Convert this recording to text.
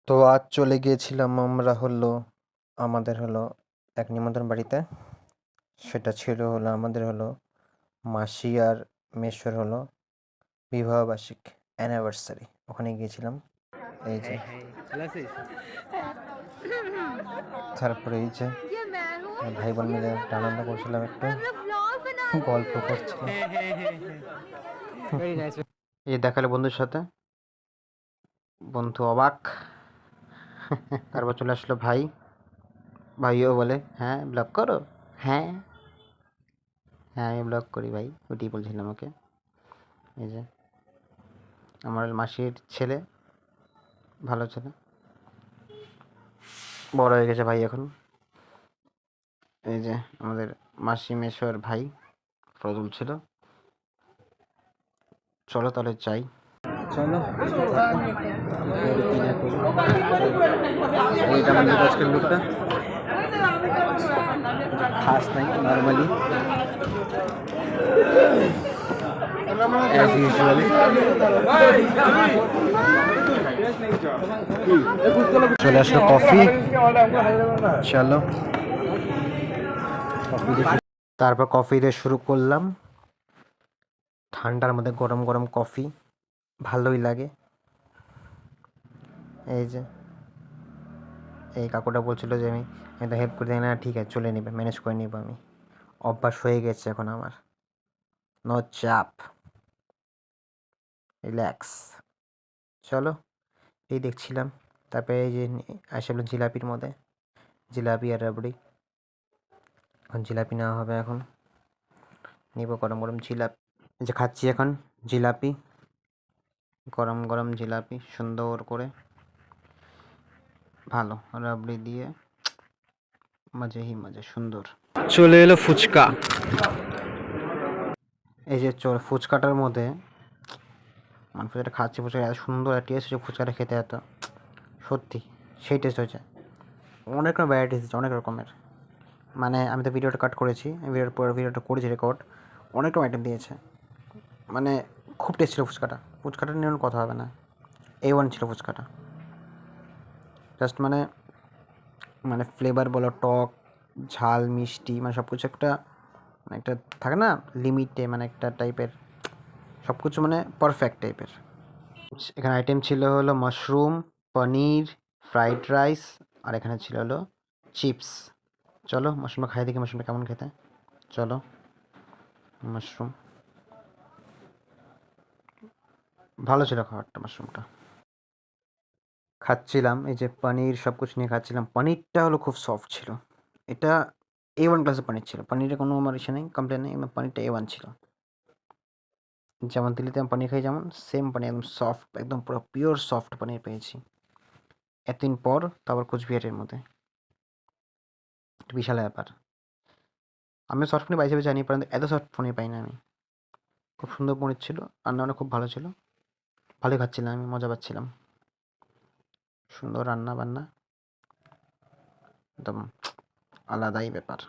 তো আজ চলে গিয়েছিলাম আমরা আমাদের এক নিমন্ত্রণ বাড়িতে। সেটা ছিল আমাদের মাসি আর মেসোর বিবাহবার্ষিক অ্যানিভার্সারি। ওখানে গিয়েছিলাম। এই যে তারপরে এই যে ভাই বোন মিলে একটা আনন্দ করছিলাম, একটু গল্প করছিলাম। এই দেখালে বন্ধুর সাথে, বন্ধু অবাক। তারপর চলে আসলো ভাইও বলে হ্যাঁ ব্লগ করো। হ্যাঁ হ্যাঁ আমি ব্লগ করি ভাই, ওইটাই বলছিলাম ওকে। এই যে আমার মাসির ছেলে, ভালো ছেলে, বড় হয়ে গেছে ভাই এখন। এই যে আমাদের মাসি মেশোর ভাই ফটো তুলছিল। চলো তাহলে চাই, চলো এইটা আমাদের আজকের লুকটা খাস নাই, নর্মালি অ্যাজ ইউজুয়াল। চলে আসলো কফি, চলো তারপর কফি দিয়ে শুরু করলাম। ঠান্ডার মধ্যে গরম গরম কফি ভালোই লাগে। এই যে এই কাকুটা বলছিল যে আমি তো হেল্প করে দিই, না ঠিক আছে চলে নেবে, ম্যানেজ করে নিব আমি, অভ্যাস হয়ে গেছে এখন আমার, নো চাপ, রিল্যাক্স। চলো এই দেখছিলাম। তারপরে এই যে আসলে জিলাপির মধ্যে, জিলাপি আর রাবড়ি। এখন জিলাপি নেওয়া হবে, এখন নিব গরম গরম জিলাপি। এই যে খাচ্ছি এখন জিলাপি, গরম গরম জিলাপি, সুন্দর করে ভালো রাবড়ি দিয়ে, মজা হি মজা, সুন্দর। চলে এলো ফুচকা। এই যে ফুচকাটার মধ্যে মানে ফুচকাটা খাচ্ছি, ফুচকা এত সুন্দর টেস্ট হচ্ছে, ফুচকাটা খেতে এত সত্যি সেই টেস্ট হয়েছে। অনেক রকম ভ্যারাইটিস আছে, অনেক রকমের। মানে আমি তো ভিডিওটা কাট করেছি, ভিডিওটা করেছি রেকর্ড, অনেক রকম আইটেম দিয়েছে। মানে খুব টেস্ট ছিল ফুচকাটা নিয়ে কথা হবে না, A1 ছিল ফুচকাটা। জাস্ট মানে মানে ফ্লেভার বলো, টক ঝাল মিষ্টি, মানে সব কিছু একটা, মানে একটা থাকে না লিমিটে, মানে একটা টাইপের সব কিছু, মানে পারফেক্ট টাইপের। এখানে আইটেম ছিল মাশরুম, পনির, ফ্রাইড রাইস, আর এখানে ছিল চিপস। চলো মাশরুমটা খাই দেখি, মাশরুমটা কেমন খেতে। চলো মাশরুম ভালো ছিল খাবারটা, মাশরুমটা খাচ্ছিলাম। এই যে পনির সব কিছু নিয়ে খাচ্ছিলাম। পনিরটা খুব সফট ছিল। এটা A1 ক্লাসের পনির ছিল, পনিরে কোনো আমার ইসে নেই, কমপ্লেন নেই, পনিরটা A1 ছিল। যেমন দিল্লিতে আমি পনির খাই যেমন, সেম পনির, একদম সফট, একদম পুরো পিওর সফট পনির পেয়েছি এতদিন পর, তারপর কোচবিহারের মধ্যে, একটা বিশাল ব্যাপার। আমি সফট পনির পাইছি জানি, পর্যন্ত এত সফট পনির পাই না আমি। খুব সুন্দর পনির ছিল, রান্নাটা খুব ভালো ছিল, ভালোই খাচ্ছিলাম আমি, মজা পাচ্ছিলাম। সুন্দর রান্না বান্না, একদম আলাদাই ব্যাপার।